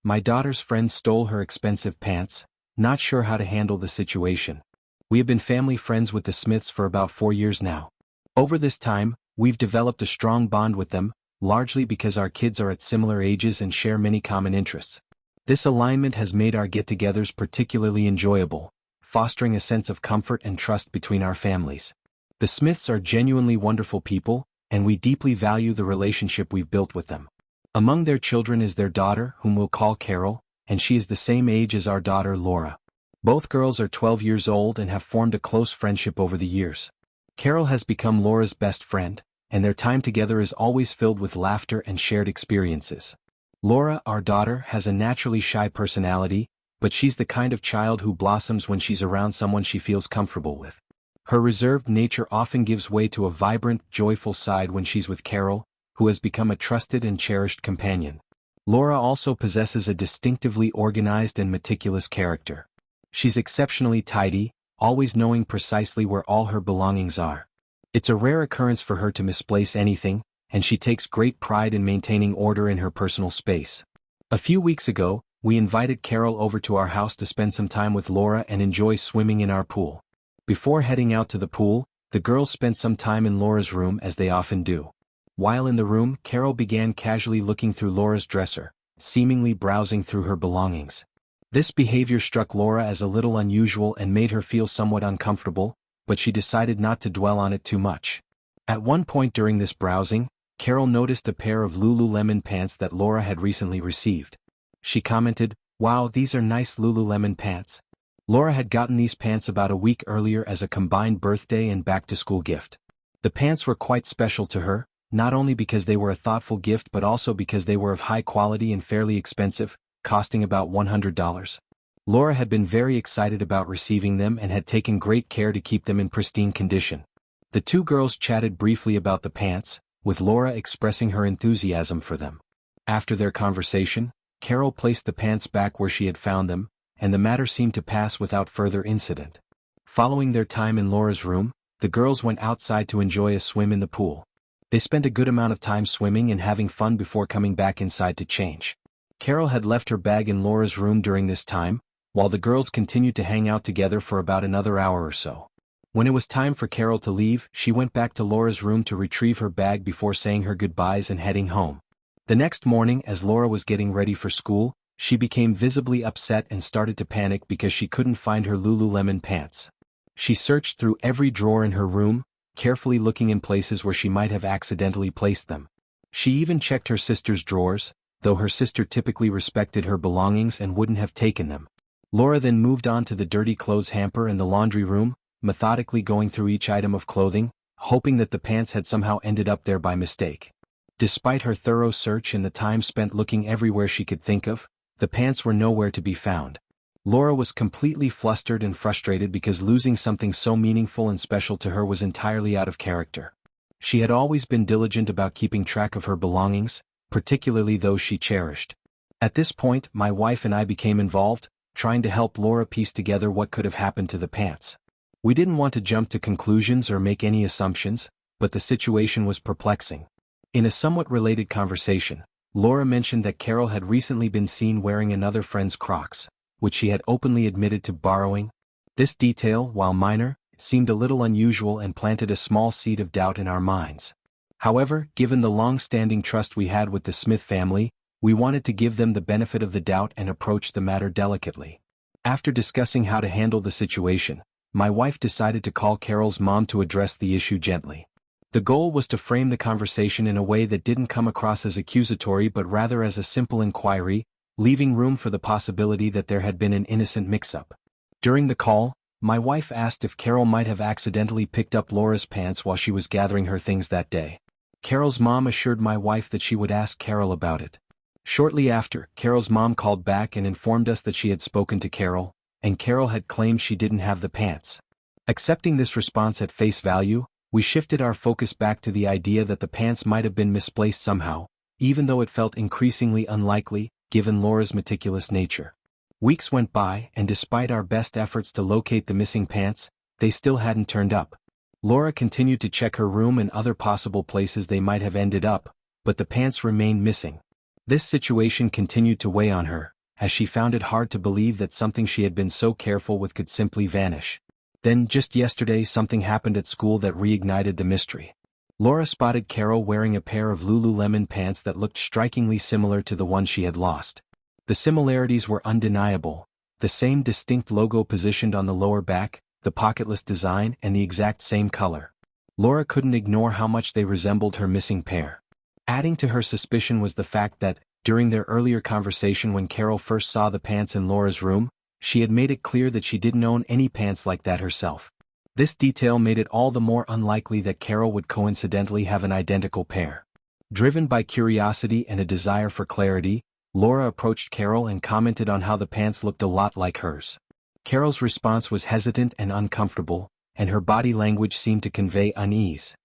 My daughter's friend stole her expensive pants, not sure how to handle the situation. We have been family friends with the Smiths for about 4 years now. Over this time, we've developed a strong bond with them, largely because our kids are at similar ages and share many common interests. This alignment has made our get-togethers particularly enjoyable, fostering a sense of comfort and trust between our families. The Smiths are genuinely wonderful people, and we deeply value the relationship we've built with them. Among their children is their daughter, whom we'll call Carol, and she is the same age as our daughter Laura. Both girls are 12 years old and have formed a close friendship over the years. Carol has become Laura's best friend, and their time together is always filled with laughter and shared experiences. Laura, our daughter, has a naturally shy personality, but she's the kind of child who blossoms when she's around someone she feels comfortable with. Her reserved nature often gives way to a vibrant, joyful side when she's with Carol, who has become a trusted and cherished companion. Laura also possesses a distinctively organized and meticulous character. She's exceptionally tidy, always knowing precisely where all her belongings are. It's a rare occurrence for her to misplace anything, and she takes great pride in maintaining order in her personal space. A few weeks ago, we invited Carol over to our house to spend some time with Laura and enjoy swimming in our pool. Before heading out to the pool, the girls spent some time in Laura's room as they often do. While in the room, Carol began casually looking through Laura's dresser, seemingly browsing through her belongings. This behavior struck Laura as a little unusual and made her feel somewhat uncomfortable, but she decided not to dwell on it too much. At one point during this browsing, Carol noticed a pair of lululemon pants that Laura had recently received. She commented, "Wow, these are nice lululemon pants." Laura had gotten these pants about a week earlier as a combined birthday and back-to-school gift. The pants were quite special to her, not only because they were a thoughtful gift but also because they were of high quality and fairly expensive, costing about $100. Laura had been very excited about receiving them and had taken great care to keep them in pristine condition. The two girls chatted briefly about the pants, with Laura expressing her enthusiasm for them. After their conversation, Carol placed the pants back where she had found them, and the matter seemed to pass without further incident. Following their time in Laura's room, the girls went outside to enjoy a swim in the pool. They spent a good amount of time swimming and having fun before coming back inside to change. Carol had left her bag in Laura's room during this time, while the girls continued to hang out together for about another hour or so. When it was time for Carol to leave, she went back to Laura's room to retrieve her bag before saying her goodbyes and heading home. The next morning, as Laura was getting ready for school, she became visibly upset and started to panic because she couldn't find her lululemon pants. She searched through every drawer in her room, carefully looking in places where she might have accidentally placed them. She even checked her sister's drawers, though her sister typically respected her belongings and wouldn't have taken them. Laura then moved on to the dirty clothes hamper in the laundry room, methodically going through each item of clothing, hoping that the pants had somehow ended up there by mistake. Despite her thorough search and the time spent looking everywhere she could think of, the pants were nowhere to be found. Laura was completely flustered and frustrated because losing something so meaningful and special to her was entirely out of character. She had always been diligent about keeping track of her belongings, particularly those she cherished. At this point, my wife and I became involved, trying to help Laura piece together what could have happened to the pants. We didn't want to jump to conclusions or make any assumptions, but the situation was perplexing. In a somewhat related conversation, Laura mentioned that Carol had recently been seen wearing another friend's Crocs, which she had openly admitted to borrowing. This detail, while minor, seemed a little unusual and planted a small seed of doubt in our minds. However, given the long-standing trust we had with the Smith family, we wanted to give them the benefit of the doubt and approach the matter delicately. After discussing how to handle the situation, my wife decided to call Carol's mom to address the issue gently. The goal was to frame the conversation in a way that didn't come across as accusatory but rather as a simple inquiry, leaving room for the possibility that there had been an innocent mix-up. During the call, my wife asked if Carol might have accidentally picked up Laura's pants while she was gathering her things that day. Carol's mom assured my wife that she would ask Carol about it. Shortly after, Carol's mom called back and informed us that she had spoken to Carol, and Carol had claimed she didn't have the pants. Accepting this response at face value, we shifted our focus back to the idea that the pants might have been misplaced somehow, even though it felt increasingly unlikely, given Laura's meticulous nature. Weeks went by, and despite our best efforts to locate the missing pants, they still hadn't turned up. Laura continued to check her room and other possible places they might have ended up, but the pants remained missing. This situation continued to weigh on her, as she found it hard to believe that something she had been so careful with could simply vanish. Then, just yesterday, something happened at school that reignited the mystery. Laura spotted Carol wearing a pair of lululemon pants that looked strikingly similar to the one she had lost. The similarities were undeniable: the same distinct logo positioned on the lower back, the pocketless design, and the exact same color. Laura couldn't ignore how much they resembled her missing pair. Adding to her suspicion was the fact that, during their earlier conversation when Carol first saw the pants in Laura's room, she had made it clear that she didn't own any pants like that herself. This detail made it all the more unlikely that Carol would coincidentally have an identical pair. Driven by curiosity and a desire for clarity, Laura approached Carol and commented on how the pants looked a lot like hers. Carol's response was hesitant and uncomfortable, and her body language seemed to convey unease.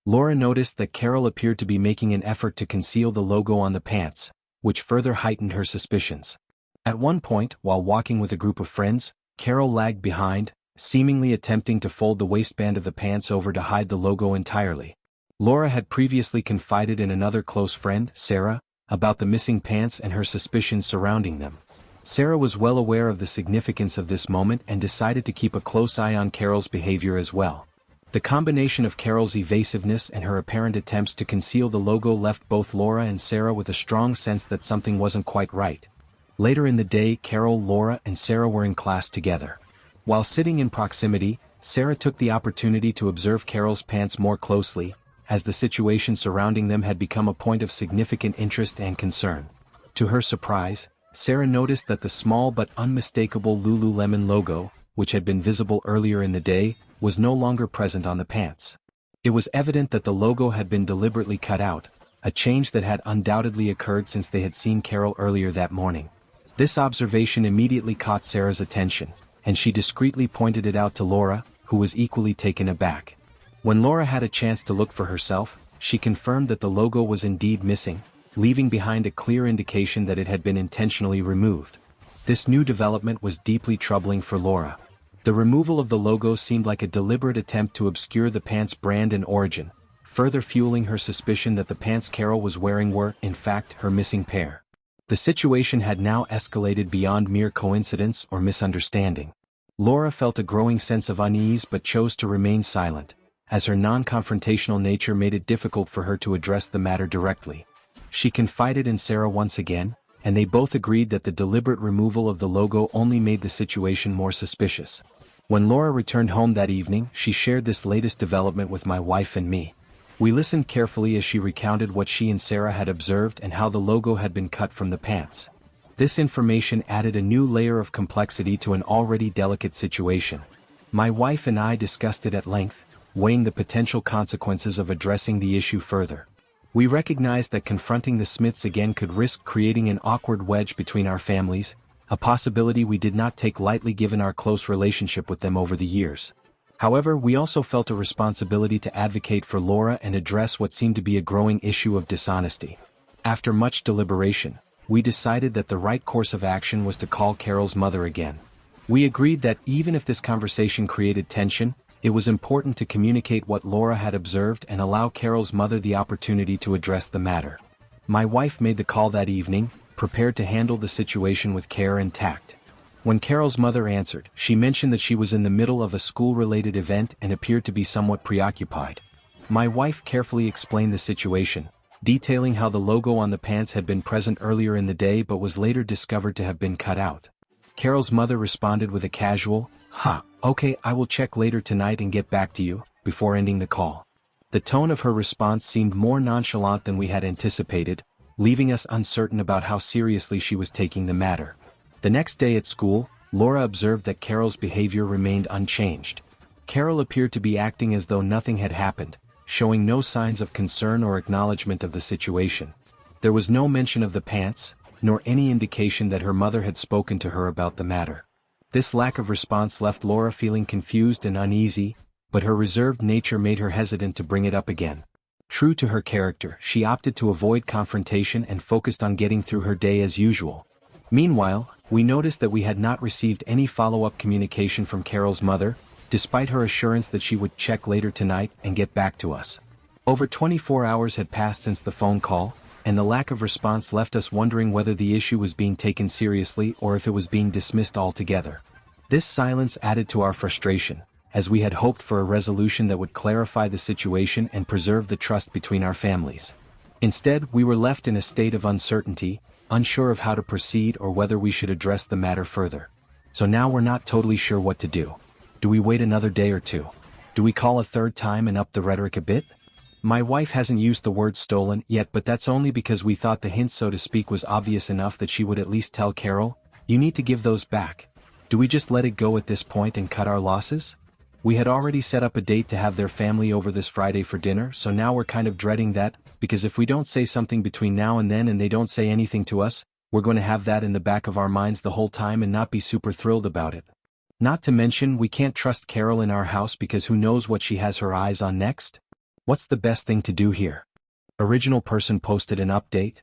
Laura noticed that Carol appeared to be making an effort to conceal the logo on the pants, which further heightened her suspicions. At one point, while walking with a group of friends, Carol lagged behind, seemingly attempting to fold the waistband of the pants over to hide the logo entirely. Laura had previously confided in another close friend, Sarah, about the missing pants and her suspicions surrounding them. Sarah was well aware of the significance of this moment and decided to keep a close eye on Carol's behavior as well. The combination of Carol's evasiveness and her apparent attempts to conceal the logo left both Laura and Sarah with a strong sense that something wasn't quite right. Later in the day, Carol, Laura, and Sarah were in class together. While sitting in proximity, Sarah took the opportunity to observe Carol's pants more closely, as the situation surrounding them had become a point of significant interest and concern. To her surprise, Sarah noticed that the small but unmistakable Lululemon logo, which had been visible earlier in the day, was no longer present on the pants. It was evident that the logo had been deliberately cut out, a change that had undoubtedly occurred since they had seen Carol earlier that morning. This observation immediately caught Sarah's attention, and she discreetly pointed it out to Laura, who was equally taken aback. When Laura had a chance to look for herself, she confirmed that the logo was indeed missing, leaving behind a clear indication that it had been intentionally removed. This new development was deeply troubling for Laura. The removal of the logo seemed like a deliberate attempt to obscure the pants' brand and origin, further fueling her suspicion that the pants Carol was wearing were, in fact, her missing pair. The situation had now escalated beyond mere coincidence or misunderstanding. Laura felt a growing sense of unease but chose to remain silent, as her non-confrontational nature made it difficult for her to address the matter directly. She confided in Sarah once again, and they both agreed that the deliberate removal of the logo only made the situation more suspicious. When Laura returned home that evening, she shared this latest development with my wife and me. We listened carefully as she recounted what she and Sarah had observed and how the logo had been cut from the pants. This information added a new layer of complexity to an already delicate situation. My wife and I discussed it at length, weighing the potential consequences of addressing the issue further. We recognized that confronting the Smiths again could risk creating an awkward wedge between our families, a possibility we did not take lightly given our close relationship with them over the years. However, we also felt a responsibility to advocate for Laura and address what seemed to be a growing issue of dishonesty. After much deliberation, we decided that the right course of action was to call Carol's mother again. We agreed that even if this conversation created tension, it was important to communicate what Laura had observed and allow Carol's mother the opportunity to address the matter. My wife made the call that evening, prepared to handle the situation with care and tact. When Carol's mother answered, she mentioned that she was in the middle of a school-related event and appeared to be somewhat preoccupied. My wife carefully explained the situation, detailing how the logo on the pants had been present earlier in the day but was later discovered to have been cut out. Carol's mother responded with a casual, "Okay, I will check later tonight and get back to you," before ending the call. The tone of her response seemed more nonchalant than we had anticipated, leaving us uncertain about how seriously she was taking the matter. The next day at school, Laura observed that Carol's behavior remained unchanged. Carol appeared to be acting as though nothing had happened, showing no signs of concern or acknowledgement of the situation. There was no mention of the pants, nor any indication that her mother had spoken to her about the matter. This lack of response left Laura feeling confused and uneasy, but her reserved nature made her hesitant to bring it up again. True to her character, she opted to avoid confrontation and focused on getting through her day as usual. Meanwhile, we noticed that we had not received any follow-up communication from Carol's mother, despite her assurance that she would check later tonight and get back to us. Over 24 hours had passed since the phone call, and the lack of response left us wondering whether the issue was being taken seriously or if it was being dismissed altogether. This silence added to our frustration, as we had hoped for a resolution that would clarify the situation and preserve the trust between our families. Instead, we were left in a state of uncertainty, unsure of how to proceed or whether we should address the matter further. So now we're not totally sure what to do. Do we wait another day or two? Do we call a third time and up the rhetoric a bit? My wife hasn't used the word stolen yet, but that's only because we thought the hint, so to speak, was obvious enough that she would at least tell Carol, "You need to give those back." Do we just let it go at this point and cut our losses? We had already set up a date to have their family over this Friday for dinner, so now we're kind of dreading that, because if we don't say something between now and then and they don't say anything to us, we're going to have that in the back of our minds the whole time and not be super thrilled about it. Not to mention, we can't trust Carol in our house because who knows what she has her eyes on next? What's the best thing to do here? Original person posted an update.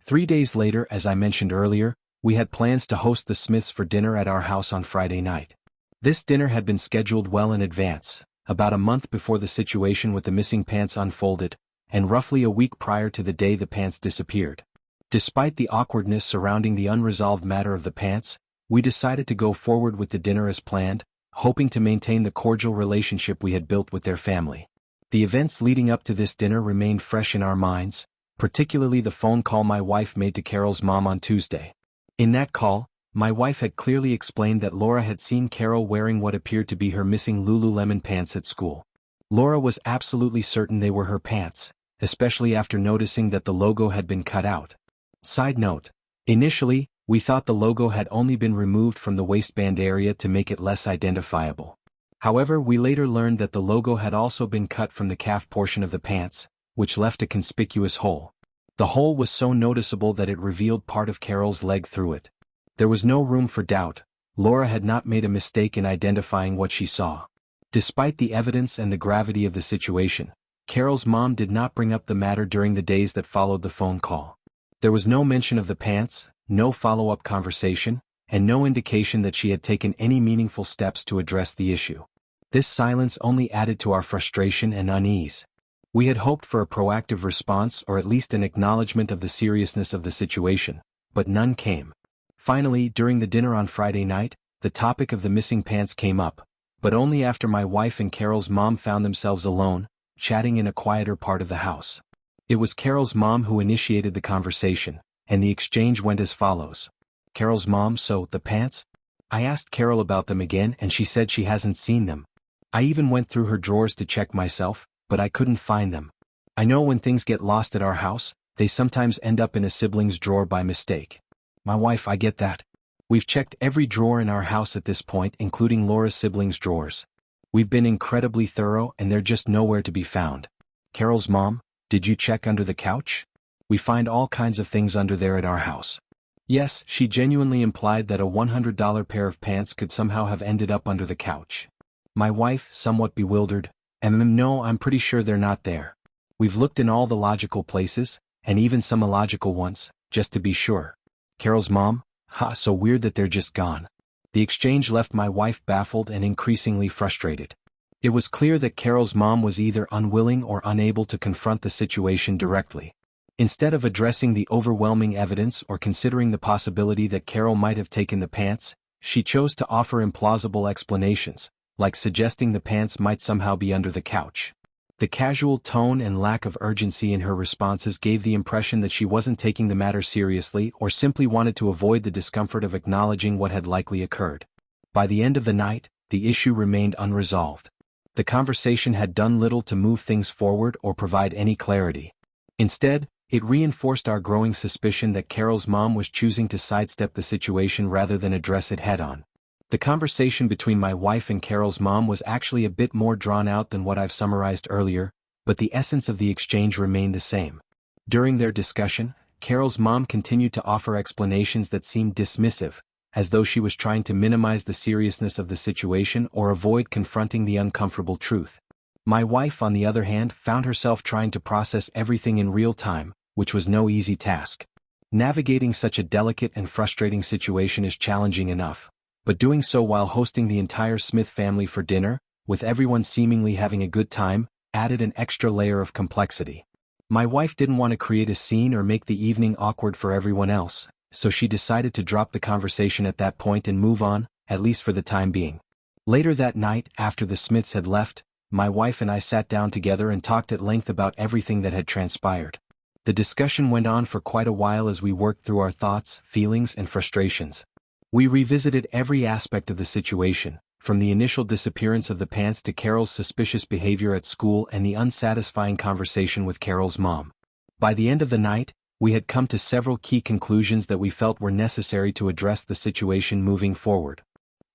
3 days later, as I mentioned earlier, we had plans to host the Smiths for dinner at our house on Friday night. This dinner had been scheduled well in advance, about a month before the situation with the missing pants unfolded, and roughly a week prior to the day the pants disappeared. Despite the awkwardness surrounding the unresolved matter of the pants, we decided to go forward with the dinner as planned, hoping to maintain the cordial relationship we had built with their family. The events leading up to this dinner remained fresh in our minds, particularly the phone call my wife made to Carol's mom on Tuesday. In that call, my wife had clearly explained that Laura had seen Carol wearing what appeared to be her missing lululemon pants at school. Laura was absolutely certain they were her pants, especially after noticing that the logo had been cut out. Side note: initially, we thought the logo had only been removed from the waistband area to make it less identifiable. However, we later learned that the logo had also been cut from the calf portion of the pants, which left a conspicuous hole. The hole was so noticeable that it revealed part of Carol's leg through it. There was no room for doubt. Laura had not made a mistake in identifying what she saw. Despite the evidence and the gravity of the situation, Carol's mom did not bring up the matter during the days that followed the phone call. There was no mention of the pants, no follow-up conversation, and no indication that she had taken any meaningful steps to address the issue. This silence only added to our frustration and unease. We had hoped for a proactive response or at least an acknowledgement of the seriousness of the situation, but none came. Finally, during the dinner on Friday night, the topic of the missing pants came up, but only after my wife and Carol's mom found themselves alone, chatting in a quieter part of the house. It was Carol's mom who initiated the conversation, and the exchange went as follows. Carol's mom: "So, the pants?" I asked Carol about them again and she said she hasn't seen them. I even went through her drawers to check myself, but I couldn't find them. I know when things get lost at our house, they sometimes end up in a sibling's drawer by mistake. My wife: "I get that. We've checked every drawer in our house at this point, including Laura's siblings' drawers. We've been incredibly thorough and they're just nowhere to be found." Carol's mom: "Did you check under the couch? We find all kinds of things under there at our house." Yes, she genuinely implied that a $100 pair of pants could somehow have ended up under the couch. My wife, somewhat bewildered: "No, I'm pretty sure they're not there. We've looked in all the logical places, and even some illogical ones, just to be sure." Carol's mom: "So weird that they're just gone." The exchange left my wife baffled and increasingly frustrated. It was clear that Carol's mom was either unwilling or unable to confront the situation directly. Instead of addressing the overwhelming evidence or considering the possibility that Carol might have taken the pants, she chose to offer implausible explanations, like suggesting the pants might somehow be under the couch. The casual tone and lack of urgency in her responses gave the impression that she wasn't taking the matter seriously or simply wanted to avoid the discomfort of acknowledging what had likely occurred. By the end of the night, the issue remained unresolved. The conversation had done little to move things forward or provide any clarity. Instead, it reinforced our growing suspicion that Carol's mom was choosing to sidestep the situation rather than address it head-on. The conversation between my wife and Carol's mom was actually a bit more drawn out than what I've summarized earlier, but the essence of the exchange remained the same. During their discussion, Carol's mom continued to offer explanations that seemed dismissive, as though she was trying to minimize the seriousness of the situation or avoid confronting the uncomfortable truth. My wife, on the other hand, found herself trying to process everything in real time, which was no easy task. Navigating such a delicate and frustrating situation is challenging enough, but doing so while hosting the entire Smith family for dinner, with everyone seemingly having a good time, added an extra layer of complexity. My wife didn't want to create a scene or make the evening awkward for everyone else, so she decided to drop the conversation at that point and move on, at least for the time being. Later that night, after the Smiths had left, my wife and I sat down together and talked at length about everything that had transpired. The discussion went on for quite a while as we worked through our thoughts, feelings, and frustrations. We revisited every aspect of the situation, from the initial disappearance of the pants to Carol's suspicious behavior at school and the unsatisfying conversation with Carol's mom. By the end of the night, we had come to several key conclusions that we felt were necessary to address the situation moving forward.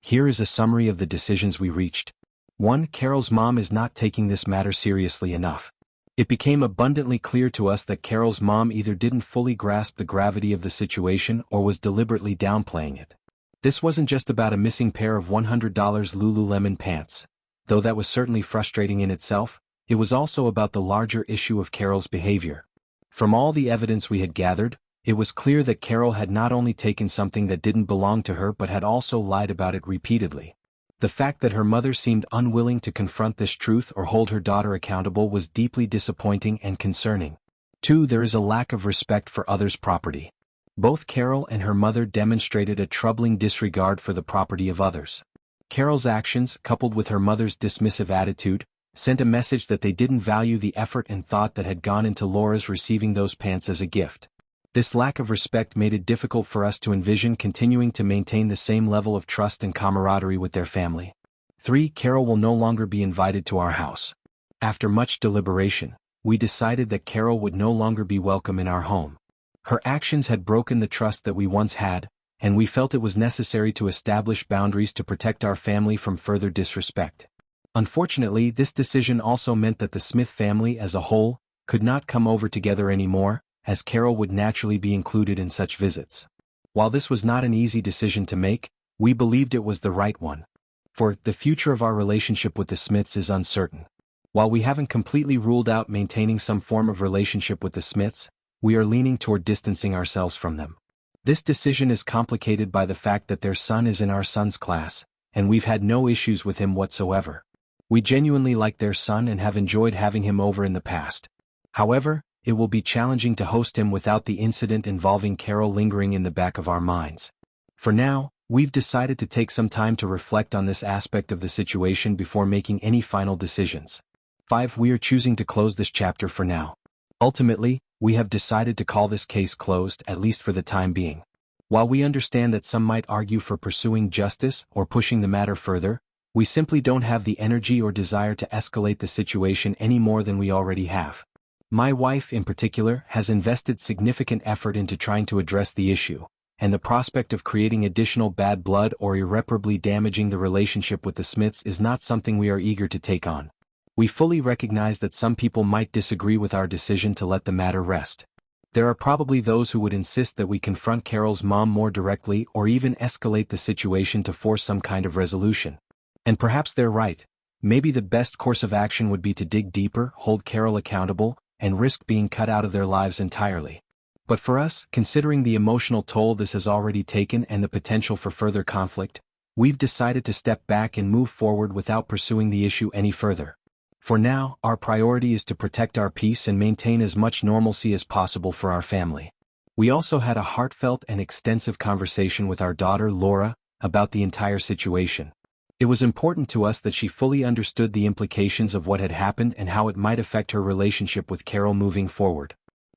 Here is a summary of the decisions we reached. 1. Carol's mom is not taking this matter seriously enough. It became abundantly clear to us that Carol's mom either didn't fully grasp the gravity of the situation or was deliberately downplaying it. This wasn't just about a missing pair of $100 Lululemon pants. Though that was certainly frustrating in itself, it was also about the larger issue of Carol's behavior. From all the evidence we had gathered, it was clear that Carol had not only taken something that didn't belong to her but had also lied about it repeatedly. The fact that her mother seemed unwilling to confront this truth or hold her daughter accountable was deeply disappointing and concerning. 2. There is a lack of respect for others' property. Both Carol and her mother demonstrated a troubling disregard for the property of others. Carol's actions, coupled with her mother's dismissive attitude, sent a message that they didn't value the effort and thought that had gone into Laura's receiving those pants as a gift. This lack of respect made it difficult for us to envision continuing to maintain the same level of trust and camaraderie with their family. 3. Carol will no longer be invited to our house. After much deliberation, we decided that Carol would no longer be welcome in our home. Her actions had broken the trust that we once had, and we felt it was necessary to establish boundaries to protect our family from further disrespect. Unfortunately, this decision also meant that the Smith family as a whole could not come over together anymore, as Carol would naturally be included in such visits. While this was not an easy decision to make, we believed it was the right one. For the future of our relationship with the Smiths is uncertain. While we haven't completely ruled out maintaining some form of relationship with the Smiths, we are leaning toward distancing ourselves from them. This decision is complicated by the fact that their son is in our son's class, and we've had no issues with him whatsoever. We genuinely like their son and have enjoyed having him over in the past. However, it will be challenging to host him without the incident involving Carol lingering in the back of our minds. For now, we've decided to take some time to reflect on this aspect of the situation before making any final decisions. 5. We are choosing to close this chapter for now. Ultimately, we have decided to call this case closed, at least for the time being. While we understand that some might argue for pursuing justice or pushing the matter further, we simply don't have the energy or desire to escalate the situation any more than we already have. My wife, in particular, has invested significant effort into trying to address the issue, and the prospect of creating additional bad blood or irreparably damaging the relationship with the Smiths is not something we are eager to take on. We fully recognize that some people might disagree with our decision to let the matter rest. There are probably those who would insist that we confront Carol's mom more directly or even escalate the situation to force some kind of resolution. And perhaps they're right. Maybe the best course of action would be to dig deeper, hold Carol accountable, and risk being cut out of their lives entirely. But for us, considering the emotional toll this has already taken and the potential for further conflict, we've decided to step back and move forward without pursuing the issue any further. For now, our priority is to protect our peace and maintain as much normalcy as possible for our family. We also had a heartfelt and extensive conversation with our daughter Laura about the entire situation. It was important to us that she fully understood the implications of what had happened and how it might affect her relationship with Carol moving forward.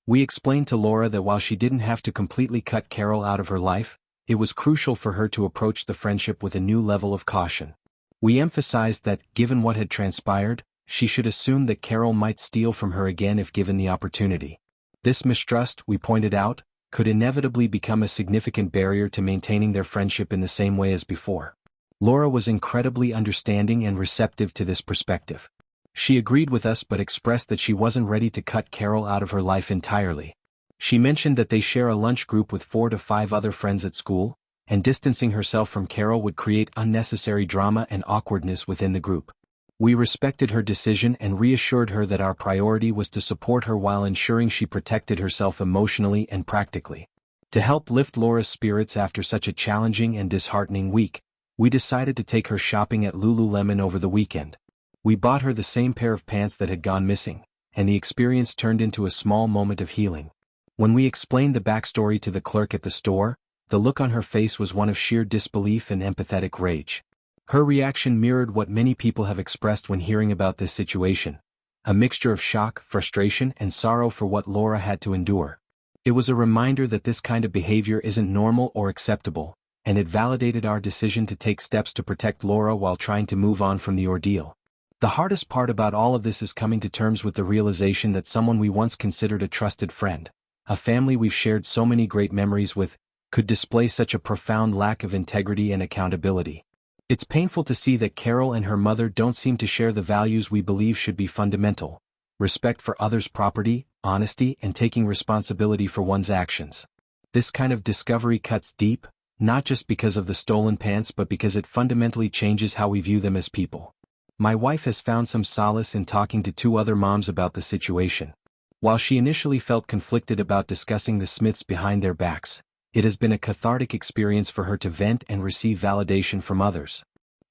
We explained to Laura that while she didn't have to completely cut Carol out of her life, it was crucial for her to approach the friendship with a new level of caution. We emphasized that, given what had transpired, she should assume that Carol might steal from her again if given the opportunity. This mistrust, we pointed out, could inevitably become a significant barrier to maintaining their friendship in the same way as before. Laura was incredibly understanding and receptive to this perspective. She agreed with us but expressed that she wasn't ready to cut Carol out of her life entirely. She mentioned that they share a lunch group with 4 to 5 other friends at school, and distancing herself from Carol would create unnecessary drama and awkwardness within the group. We respected her decision and reassured her that our priority was to support her while ensuring she protected herself emotionally and practically. To help lift Laura's spirits after such a challenging and disheartening week, we decided to take her shopping at Lululemon over the weekend. We bought her the same pair of pants that had gone missing, and the experience turned into a small moment of healing. When we explained the backstory to the clerk at the store, the look on her face was one of sheer disbelief and empathetic rage. Her reaction mirrored what many people have expressed when hearing about this situation, a mixture of shock, frustration, and sorrow for what Laura had to endure. It was a reminder that this kind of behavior isn't normal or acceptable, and it validated our decision to take steps to protect Laura while trying to move on from the ordeal. The hardest part about all of this is coming to terms with the realization that someone we once considered a trusted friend, a family we've shared so many great memories with, could display such a profound lack of integrity and accountability. It's painful to see that Carol and her mother don't seem to share the values we believe should be fundamental: respect for others' property, honesty, and taking responsibility for one's actions. This kind of discovery cuts deep, not just because of the stolen pants but because it fundamentally changes how we view them as people. My wife has found some solace in talking to 2 other moms about the situation. While she initially felt conflicted about discussing the Smiths behind their backs, it has been a cathartic experience for her to vent and receive validation from others.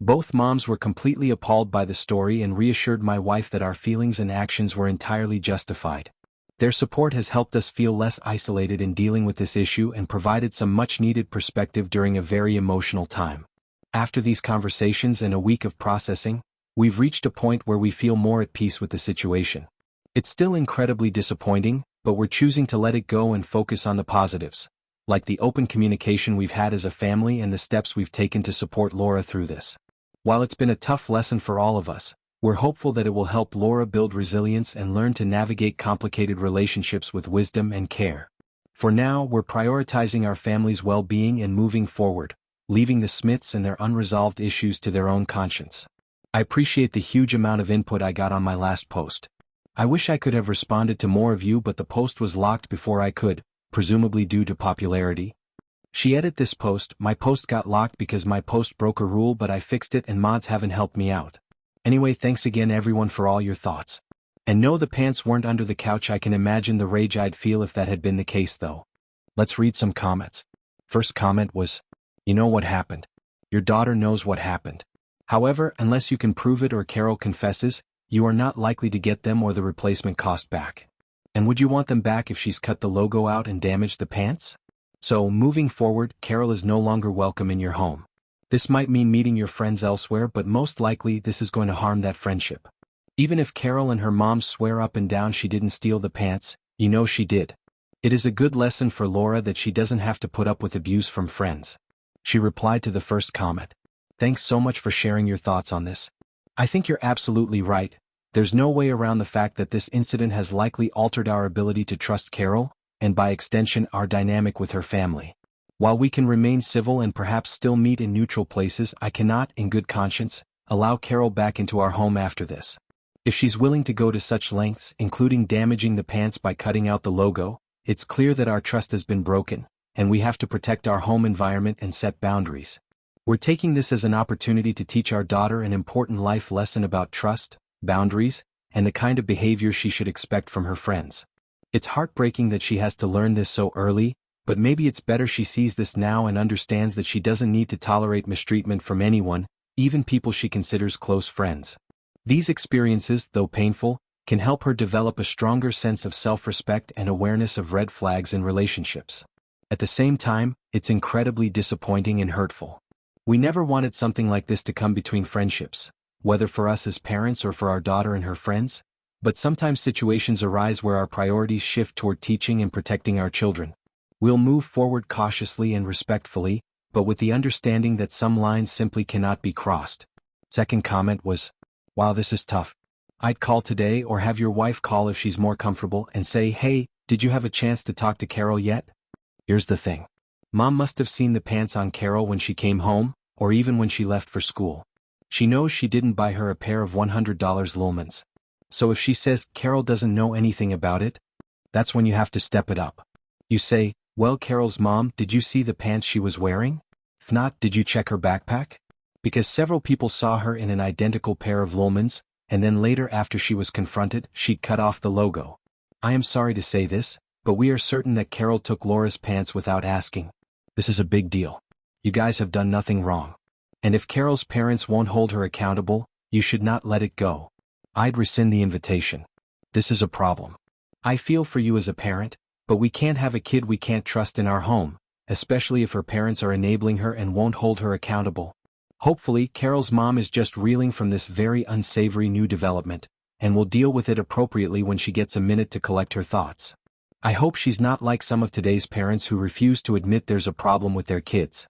Both moms were completely appalled by the story and reassured my wife that our feelings and actions were entirely justified. Their support has helped us feel less isolated in dealing with this issue and provided some much-needed perspective during a very emotional time. After these conversations and a week of processing, we've reached a point where we feel more at peace with the situation. It's still incredibly disappointing, but we're choosing to let it go and focus on the positives, like the open communication we've had as a family and the steps we've taken to support Laura through this. While it's been a tough lesson for all of us, we're hopeful that it will help Laura build resilience and learn to navigate complicated relationships with wisdom and care. For now, we're prioritizing our family's well-being and moving forward, leaving the Smiths and their unresolved issues to their own conscience. I appreciate the huge amount of input I got on my last post. I wish I could have responded to more of you, but the post was locked before I could, presumably due to popularity. She edited this post. My post got locked because my post broke a rule, but I fixed it and mods haven't helped me out. Anyway, thanks again everyone for all your thoughts. And no, the pants weren't under the couch. I can imagine the rage I'd feel if that had been the case though. Let's read some comments. First comment was, "You know what happened. Your daughter knows what happened. However, unless you can prove it or Carol confesses, you are not likely to get them or the replacement cost back. And would you want them back if she's cut the logo out and damaged the pants? So, moving forward, Carol is no longer welcome in your home. This might mean meeting your friends elsewhere, but most likely this is going to harm that friendship. Even if Carol and her mom swear up and down she didn't steal the pants, you know she did. It is a good lesson for Laura that she doesn't have to put up with abuse from friends." She replied to the first comment. "Thanks so much for sharing your thoughts on this. I think you're absolutely right. There's no way around the fact that this incident has likely altered our ability to trust Carol, and by extension our dynamic with her family. While we can remain civil and perhaps still meet in neutral places, I cannot, in good conscience, allow Carol back into our home after this. If she's willing to go to such lengths, including damaging the pants by cutting out the logo, it's clear that our trust has been broken, and we have to protect our home environment and set boundaries. We're taking this as an opportunity to teach our daughter an important life lesson about trust, boundaries, and the kind of behavior she should expect from her friends. It's heartbreaking that she has to learn this so early, but maybe it's better she sees this now and understands that she doesn't need to tolerate mistreatment from anyone, even people she considers close friends. These experiences, though painful, can help her develop a stronger sense of self-respect and awareness of red flags in relationships. At the same time, it's incredibly disappointing and hurtful. We never wanted something like this to come between friendships, whether for us as parents or for our daughter and her friends, but sometimes situations arise where our priorities shift toward teaching and protecting our children. We'll move forward cautiously and respectfully, but with the understanding that some lines simply cannot be crossed." Second comment was, "Wow, this is tough. I'd call today or have your wife call if she's more comfortable and say, 'Hey, did you have a chance to talk to Carol yet?' Here's the thing. Mom must have seen the pants on Carol when she came home, or even when she left for school. She knows she didn't buy her a pair of $100 lululemons. So if she says Carol doesn't know anything about it, that's when you have to step it up. You say, 'Well, Carol's mom, did you see the pants she was wearing? If not, did you check her backpack?' Because several people saw her in an identical pair of lululemons, and then later after she was confronted, she'd cut off the logo. I am sorry to say this, but we are certain that Carol took Laura's pants without asking. This is a big deal. You guys have done nothing wrong. And if Carol's parents won't hold her accountable, you should not let it go. I'd rescind the invitation." this is a problem. I feel for you as a parent, but we can't have a kid we can't trust in our home, especially if her parents are enabling her and won't hold her accountable. Hopefully, Carol's mom is just reeling from this very unsavory new development, and will deal with it appropriately when she gets a minute to collect her thoughts. I hope she's not like some of today's parents who refuse to admit there's a problem with their kids.